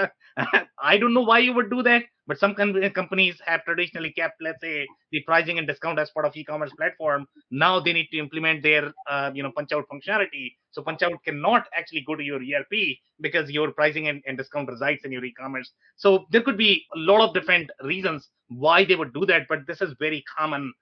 I don't know why you would do that, but some companies have traditionally kept, let's say, the pricing and discount as part of e-commerce platform. Now they need to implement their, punch out functionality. So punch out cannot actually go to your ERP because your pricing and discount resides in your e-commerce. So there could be a lot of different reasons why they would do that, but this is very common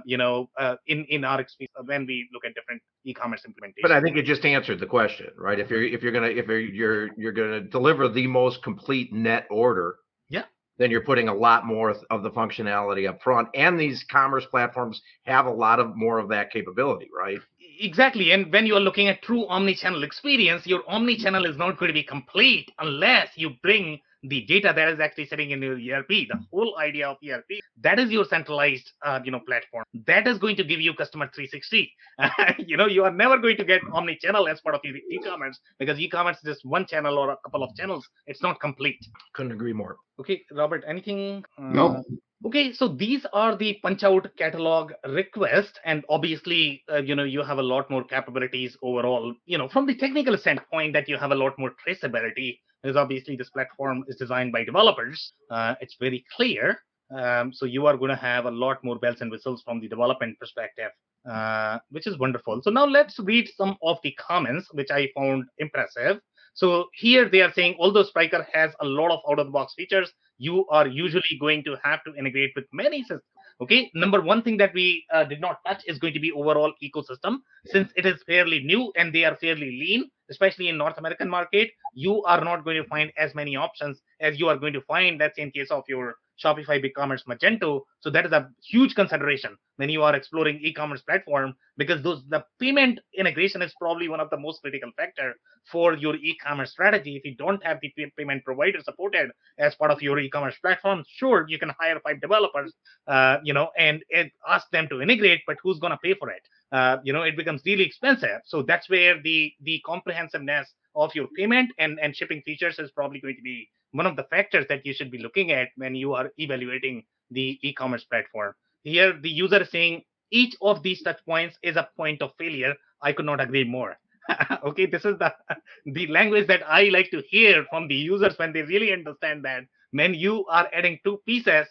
in our experience when we look at different e-commerce implementations. But I think it just answered the question, right? If you're gonna deliver the most complete net order, yeah, then you're putting a lot more of the functionality up front, and these commerce platforms have a lot of more of that capability, right? Exactly. And when you are looking at true omni-channel experience, your omni-channel is not going to be complete unless you bring the data that is actually sitting in your ERP. The whole idea of ERP, that is your centralized, platform. That is going to give you customer 360. You are never going to get omni-channel as part of your e-commerce because e-commerce is just one channel or a couple of channels. It's not complete. Couldn't agree more. Okay, Robert, anything? No. Okay, so these are the punch out catalog requests, and obviously, you have a lot more capabilities overall, from the technical standpoint that you have a lot more traceability, because obviously this platform is designed by developers. It's very clear. So you are going to have a lot more bells and whistles from the development perspective, which is wonderful. So now let's read some of the comments, which I found impressive. So here they are saying, although Spryker has a lot of out-of-the-box features, you are usually going to have to integrate with many systems. Okay, number one thing that we did not touch is going to be overall ecosystem. Since it is fairly new and they are fairly lean, especially in North American market, you are not going to find as many options as you are going to find, that's in case of your Shopify, BigCommerce, Magento. So that is a huge consideration when you are exploring e-commerce platform, because the payment integration is probably one of the most critical factor for your e-commerce strategy. If you don't have the payment provider supported as part of your e-commerce platform, sure, you can hire 5 developers, and ask them to integrate, but who's going to pay for it? It becomes really expensive. So that's where the comprehensiveness of your payment and shipping features is probably going to be one of the factors that you should be looking at when you are evaluating the e-commerce platform. Here, the user is saying each of these touch points is a point of failure. I could not agree more. Okay, this is the language that I like to hear from the users when they really understand that when you are adding 2 pieces,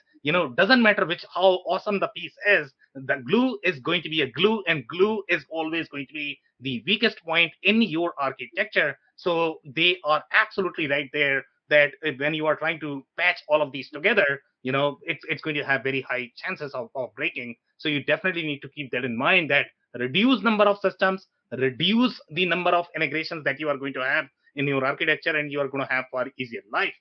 doesn't matter how awesome the piece is, the glue is going to be a glue, and glue is always going to be the weakest point in your architecture. So they are absolutely right there that when you are trying to patch all of these together, it's going to have very high chances of breaking. So you definitely need to keep that in mind, that reduce number of systems, reduce the number of integrations that you are going to have in your architecture, and you are going to have far easier life.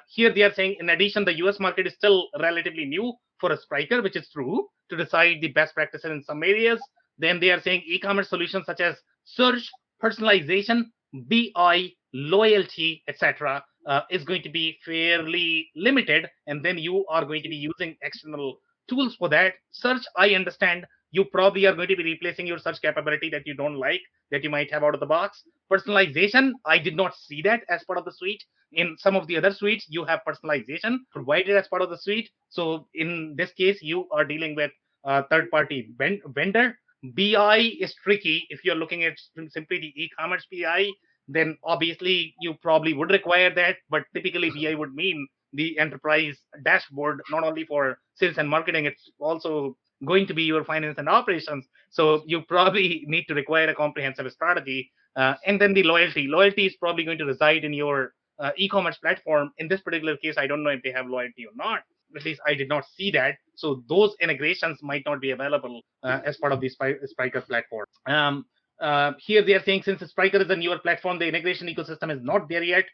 Here they are saying, in addition, the US market is still relatively new for a Spryker, which is true, to decide the best practices in some areas. Then they are saying e-commerce solutions such as search, personalization, BI, loyalty, etc. Is going to be fairly limited, and then you are going to be using external tools for that. Search, I understand, you probably are going to be replacing your search capability that you don't like, that you might have out of the box. Personalization, I did not see that as part of the suite. In some of the other suites, you have personalization provided as part of the suite. So in this case, you are dealing with a third-party vendor. BI is tricky. If you're looking at simply the e-commerce BI, then obviously you probably would require that. But typically, BI would mean the enterprise dashboard, not only for sales and marketing, it's also going to be your finance and operations. So you probably need to require a comprehensive strategy. And then the loyalty. Loyalty is probably going to reside in your e-commerce platform. In this particular case, I don't know if they have loyalty or not. At least I did not see that. So those integrations might not be available as part of the Spryker platform. Here they are saying since Spryker is a newer platform, the integration ecosystem is not there yet.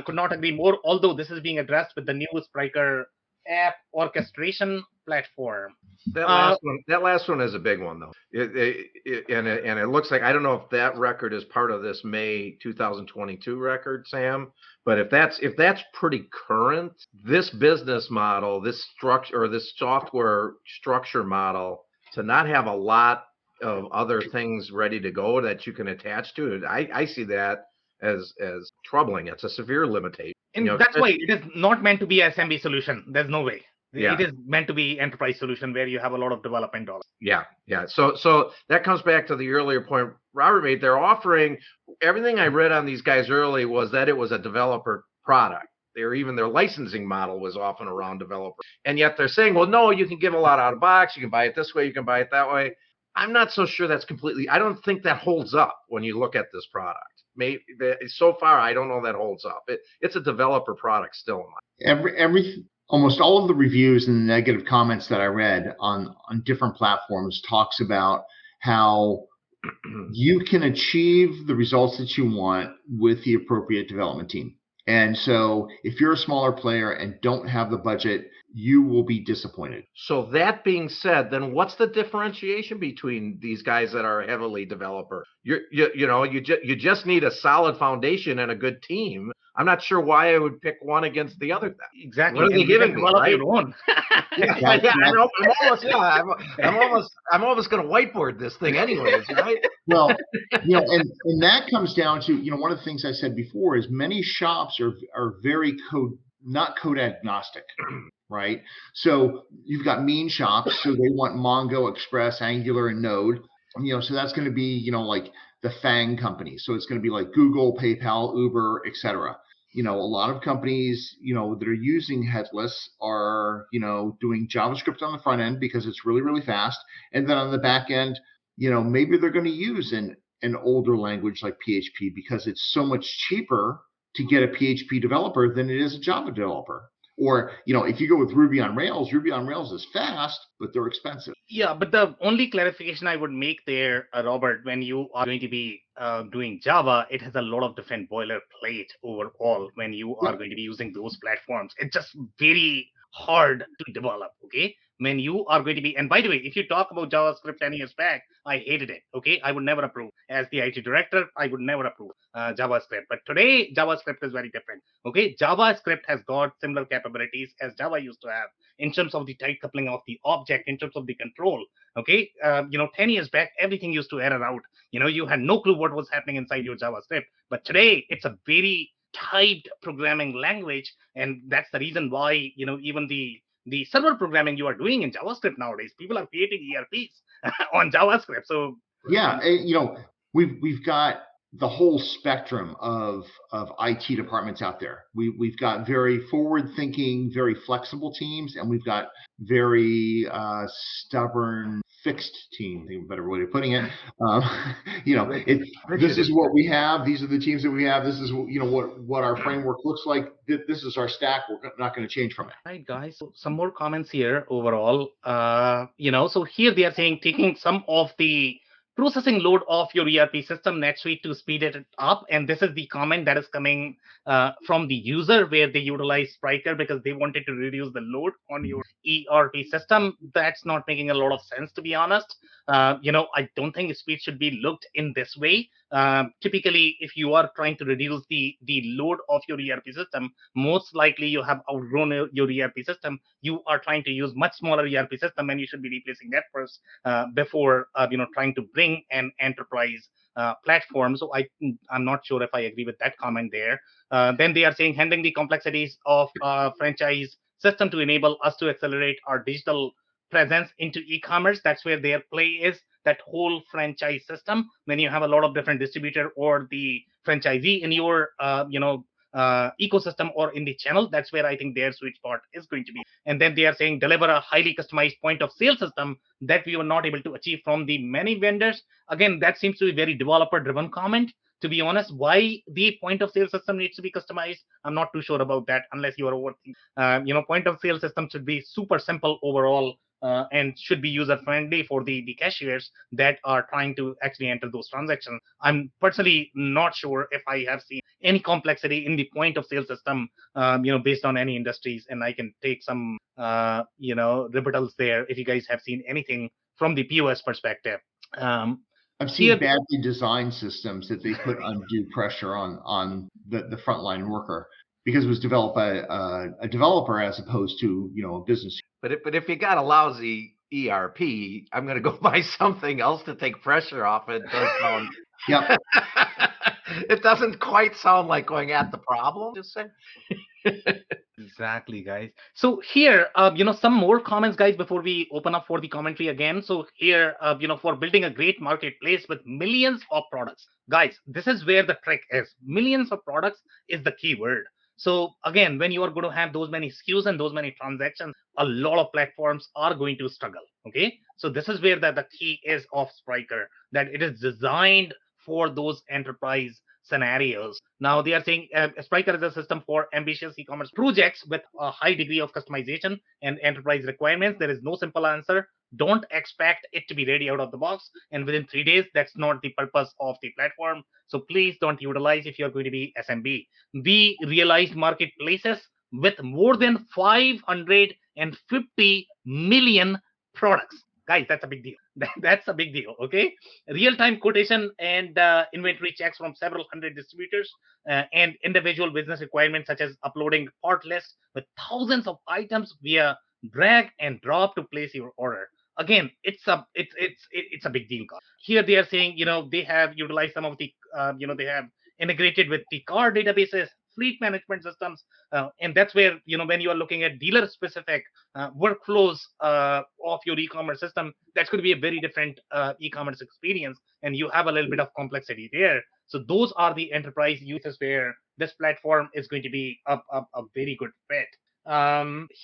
Could not agree more, although this is being addressed with the new Spryker app orchestration platform. That last one is a big one, though. And it looks like, I don't know if that record is part of this May 2022 record, Sam, but if that's pretty current, this business model, this structure, or this software structure model, to not have a lot of other things ready to go that you can attach to it, I see that as troubling. It's a severe limitation. And that's why it is not meant to be a SMB solution. There's no way. Yeah. It is meant to be enterprise solution where you have a lot of development dollars. Yeah. So that comes back to the earlier point Robert made. They're offering, everything I read on these guys early was that it was a developer product. Even their licensing model was often around developer. And yet they're saying, well, no, you can give a lot out of box. You can buy it this way. You can buy it that way. I'm not so sure that's completely, I don't think that holds up when you look at this product. Maybe so far, I don't know that holds up. It's a developer product still. Almost all of the reviews and the negative comments that I read on different platforms talks about how you can achieve the results that you want with the appropriate development team. And so if you're a smaller player and don't have the budget, you will be disappointed. So that being said, then what's the differentiation between these guys that are heavily developer? You just need a solid foundation and a good team. I'm not sure why I would pick one against the other. Exactly. What are they giving me? Right? Your own. I'm almost going to whiteboard this thing anyways, right? Well, and that comes down to, one of the things I said before is many shops are very not code agnostic, right? So you've got mean shops, so they want Mongo, Express, Angular, and Node. So that's going to be, like the FANG company. So it's going to be like Google, PayPal, Uber, etc. A lot of companies, that are using headless are, doing JavaScript on the front end because it's really, really fast. And then on the back end, maybe they're going to use an older language like PHP because it's so much cheaper to get a PHP developer than it is a Java developer. Or, if you go with Ruby on Rails is fast, but they're expensive. Yeah, but the only clarification I would make there, Robert, when you are going to be doing Java, it has a lot of different boilerplate overall when you are going to be using those platforms. It's just very hard to develop, okay? When you are going to be, and by the way, if you talk about JavaScript 10 years back, I hated it, okay? I would never approve. As the IT director, I would never approve JavaScript. But today, JavaScript is very different, okay? JavaScript has got similar capabilities as Java used to have in terms of the tight coupling of the object, in terms of the control, okay? 10 years back, everything used to error out. You had no clue what was happening inside your JavaScript. But today, it's a very typed programming language, and that's the reason why, even the server programming you are doing in JavaScript nowadays, people are creating ERPs on JavaScript. So yeah, we've got the whole spectrum of IT departments out there. We've got very forward-thinking, very flexible teams, and we've got very stubborn, fixed teams. I think a better way of putting it. This is what we have. These are the teams that we have. This is what our framework looks like. This is our stack. We're not going to change from it. Right, guys. So some more comments here overall. So here they are saying taking some of the processing load of your ERP system NetSuite to speed it up. And this is the comment that is coming from the user where they utilize Spryker because they wanted to reduce the load on your ERP system. That's not making a lot of sense, to be honest. I don't think speed should be looked in this way. Typically, if you are trying to reduce the load of your ERP system, most likely you have outgrown your ERP system. You are trying to use much smaller ERP system, and you should be replacing that first before trying to bring an enterprise platform. So I'm not sure if I agree with that comment there. Then they are saying handling the complexities of franchise system to enable us to accelerate our digital presence into e-commerce. That's where their play is. That whole franchise system, when you have a lot of different distributor or the franchisee in your ecosystem or in the channel, that's where I think their sweet spot is going to be. And then they are saying deliver a highly customized point of sale system that we were not able to achieve from the many vendors. Again, that seems to be very developer driven comment. To be honest, why the point of sale system needs to be customized, I'm not too sure about that unless you are overthinking. Point of sale system should be super simple overall, and should be user friendly for the cashiers that are trying to actually enter those transactions. I'm personally not sure if I have seen any complexity in the point of sale system, based on any industries, and I can take some, rebuttals there if you guys have seen anything from the POS perspective. I've seen badly designed systems that they put undue pressure on the frontline worker because it was developed by a developer as opposed to a business. But if you got a lousy ERP, I'm going to go buy something else to take pressure off it. Yep. It doesn't quite sound like going at the problem. Just saying. Exactly, guys. So here, some more comments, guys, before we open up for the commentary again. So here, for building a great marketplace with millions of products, guys, this is where the trick is. Millions of products is the key word. So again, when you are going to have those many SKUs and those many transactions, a lot of platforms are going to struggle. Okay, so this is where the key is of Spryker, that it is designed for those enterprise scenarios. Now they are saying Spryker is a system for ambitious e-commerce projects with a high degree of customization and enterprise requirements. There is no simple answer. Don't expect it to be ready out of the box and within 3 days. That's not the purpose of the platform. So please don't utilize if you're going to be SMB. We realized marketplaces with more than 550 million products. Guys, that's a big deal. That's a big deal. Okay, real-time quotation and inventory checks from several hundred distributors, and individual business requirements such as uploading part lists with thousands of items via drag and drop to place your order. Again, it's a big deal. Here they are saying they have utilized some of the they have integrated with the car databases, fleet management systems, and that's where when you are looking at dealer specific workflows of your e-commerce system, that's going to be a very different e-commerce experience, and you have a little bit of complexity there. So those are the enterprise uses where this platform is going to be a very good fit.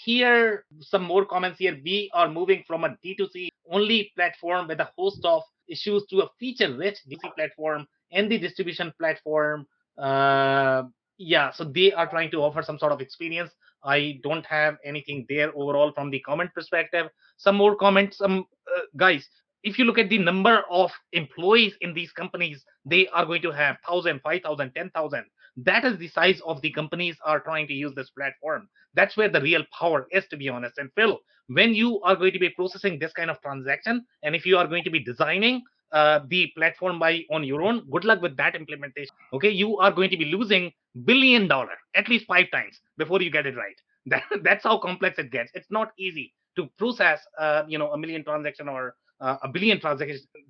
Here, some more comments here. We are moving from a D2C only platform with a host of issues to a feature-rich D2C platform and the distribution platform. So they are trying to offer some sort of experience. I don't have anything there overall from the comment perspective. Some more comments. Guys, if you look at the number of employees in these companies, they are going to have 1,000, 5,000, 10,000. That is the size of the companies are trying to use this platform. That's where the real power is, to be honest. And Phil, when you are going to be processing this kind of transaction, and if you are going to be designing the platform on your own, good luck with that implementation. Okay, you are going to be losing $1 billion at least 5 times before you get it right. That's how complex it gets. It's not easy to process a million transaction or a billion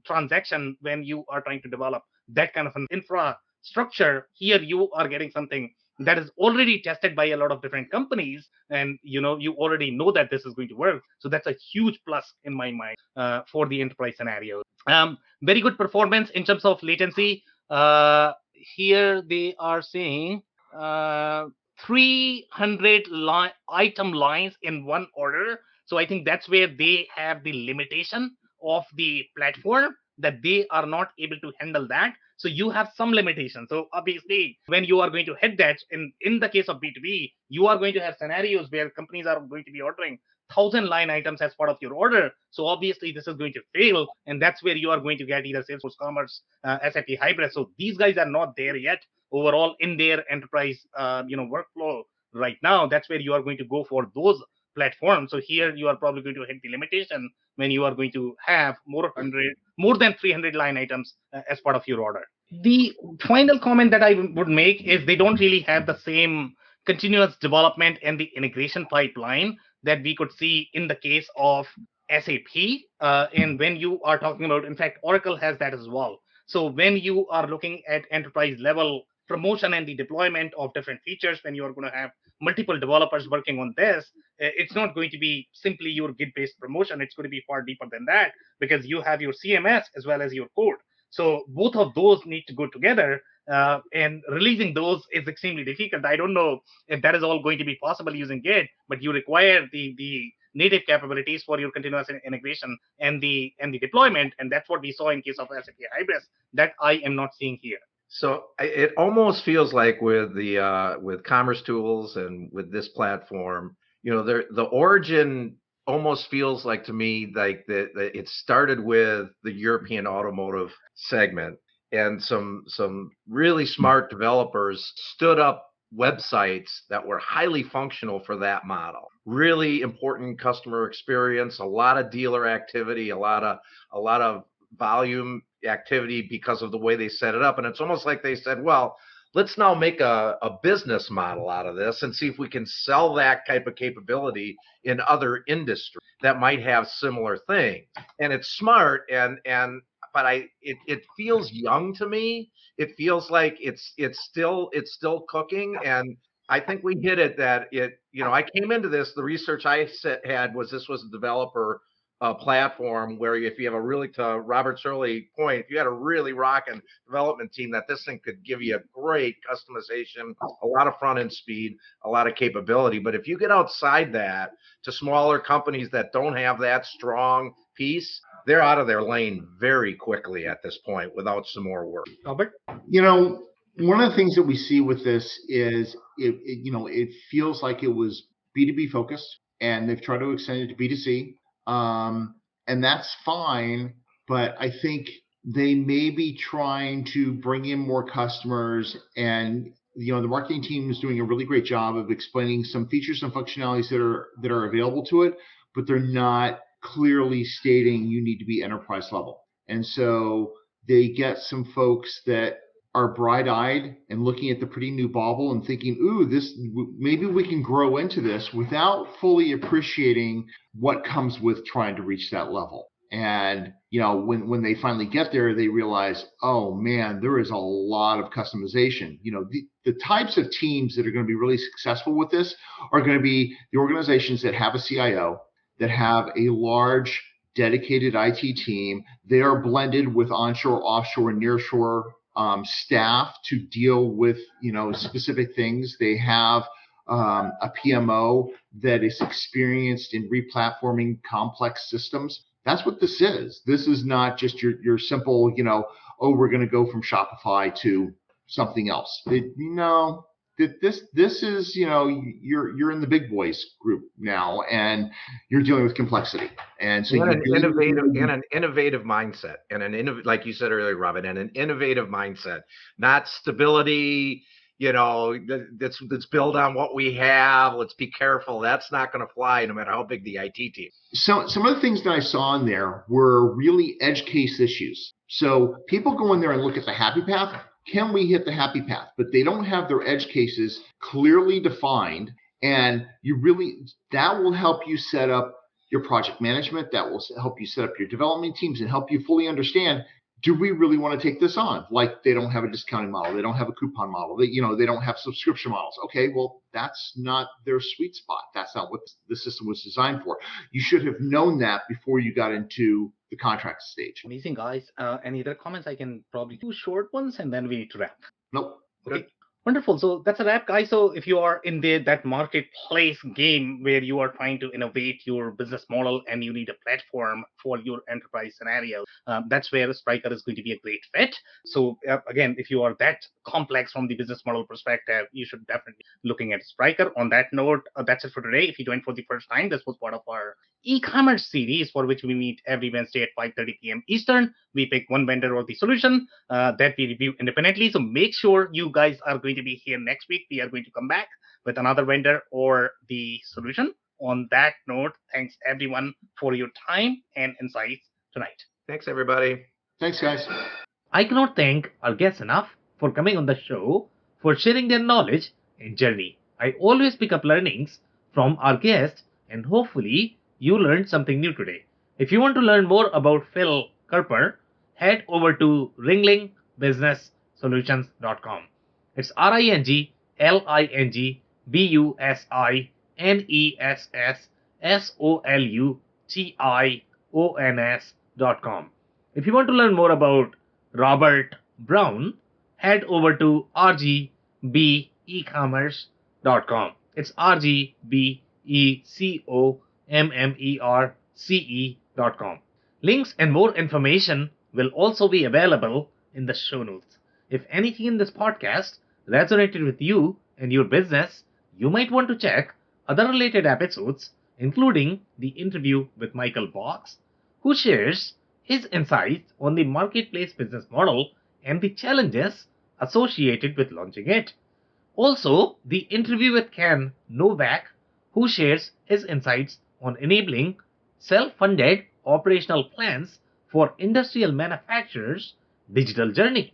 transaction when you are trying to develop that kind of an infrastructure. Here you are getting something that is already tested by a lot of different companies, and you already know that this is going to work. So that's a huge plus in my mind for the enterprise scenario. Very good performance in terms of latency. Here they are saying 300 item lines in one order. So I think that's where they have the limitation of the platform, that they are not able to handle that. So you have some limitations. So obviously, when you are going to hit that, in the case of B2B, you are going to have scenarios where companies are going to be ordering 1,000 line items as part of your order. So obviously, this is going to fail, and that's where you are going to get either Salesforce Commerce, SAP Hybrid. So these guys are not there yet overall in their enterprise, workflow right now. That's where you are going to go for those platform. So here you are probably going to hit the limitation when you are going to have more than 300 line items as part of your order. The final comment that I would make is they don't really have the same continuous development and the integration pipeline that we could see in the case of SAP. And when you are talking about, in fact, Oracle has that as well. So when you are looking at enterprise level promotion and the deployment of different features, when you are going to have multiple developers working on this, it's not going to be simply your Git based promotion. It's going to be far deeper than that, because you have your CMS as well as your code. So both of those need to go together, and releasing those is extremely difficult. I don't know if that is all going to be possible using Git, but you require the native capabilities for your continuous integration and the deployment, and that's what we saw in case of SAP Hybris that I am not seeing here. So it almost feels like with the with Commerce Tools and with this platform, the origin almost feels like to me like that it started with the European automotive segment, and some really smart developers stood up websites that were highly functional for that model. Really important customer experience, a lot of dealer activity, a lot of volume activity because of the way they set it up. And it's almost like they said, well, let's now make a business model out of this and see if we can sell that type of capability in other industries that might have similar things. And it's smart, but it feels young to me. It feels like it's still cooking. And I think we hit it that I came into this, the research I had was this was a developer platform where if you have a really, to Robert's early point, if you had a really rocking development team, that this thing could give you a great customization, a lot of front end speed, a lot of capability. But if you get outside that to smaller companies that don't have that strong piece, they're out of their lane very quickly at this point without some more work. Robert? One of the things that we see with this is it feels like it was B2B focused, and they've tried to extend it to B2C. And that's fine, but I think they may be trying to bring in more customers, and the marketing team is doing a really great job of explaining some features and functionalities that are available to it, but they're not clearly stating you need to be enterprise level. And so they get some folks that are bright-eyed and looking at the pretty new bauble and thinking, ooh, maybe we can grow into this, without fully appreciating what comes with trying to reach that level. And when they finally get there, they realize, oh man, there is a lot of customization. The types of teams that are going to be really successful with this are going to be the organizations that have a CIO, that have a large dedicated IT team. They are blended with onshore, offshore, and nearshore staff to deal with specific things. They have a PMO that is experienced in replatforming complex systems. That's what this is. This is not just your simple, we're going to go from Shopify to something else. This is, you're in the big boys group now, and you're dealing with complexity. And so an innovative mindset, and like you said earlier, Robin, and an innovative mindset, not stability. Let's build on what we have. Let's be careful. That's not going to fly, no matter how big the IT team. So some of the things that I saw in there were really edge case issues. So people go in there and look at the happy path. Can we hit the happy path? But they don't have their edge cases clearly defined. And that will help you set up your project management. That will help you set up your development teams and help you fully understand, do we really want to take this on? Like, they don't have a discounting model. They don't have a coupon model. They don't have subscription models. Okay, well, that's not their sweet spot. That's not what the system was designed for. You should have known that before you got into the contract stage. Amazing, guys. Any other comments? I can probably do short ones, and then we need to wrap. Nope. Okay. Good. Wonderful. So that's a wrap, guys. So if you are in that marketplace game where you are trying to innovate your business model and you need a platform for your enterprise scenario, that's where Spryker is going to be a great fit. So again, if you are that complex from the business model perspective, you should definitely be looking at Spryker. On that note, that's it for today. If you joined for the first time, this was part of our e-commerce series, for which we meet every Wednesday at 5:30 p.m. Eastern. We pick one vendor or the solution that we review independently. So make sure you guys are going to be here next week. We are going to come back with another vendor or the solution on that note, thanks everyone for your time and insights tonight. Thanks, everybody. Thanks, guys. I cannot thank our guests enough for coming on the show, for sharing their knowledge and journey. I always pick up learnings from our guests, and hopefully you learned something new today. If you want to learn more about Phil Kerper, head over to ringlingbusinesssolutions.com. It's ringlingbusinesssolutions.com. If you want to learn more about Robert Brown, head over to rgbecommerce.com. It's rgbecommerce.com. Links and more information will also be available in the show notes. If anything in this podcast resonated with you and your business, you might want to check other related episodes, including the interview with Michael Box, who shares his insights on the marketplace business model and the challenges associated with launching it. Also, the interview with Ken Novak, who shares his insights on enabling self-funded operational plans for industrial manufacturers' digital journey.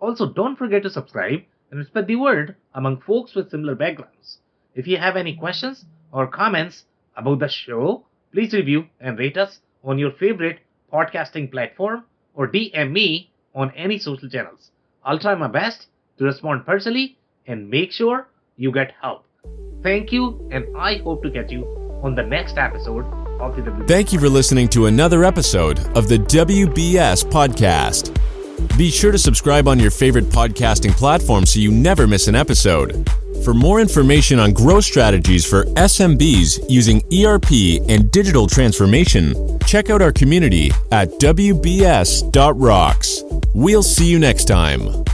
Also, don't forget to subscribe and spread the word among folks with similar backgrounds. If you have any questions or comments about the show, please review and rate us on your favorite podcasting platform or DM me on any social channels. I'll try my best to respond personally and make sure you get help. Thank you, and I hope to catch you on the next episode of the WBS. Thank you for listening to another episode of the WBS Podcast. Be sure to subscribe on your favorite podcasting platform so you never miss an episode. For more information on growth strategies for SMBs using ERP and digital transformation, check out our community at WBS.rocks. We'll see you next time.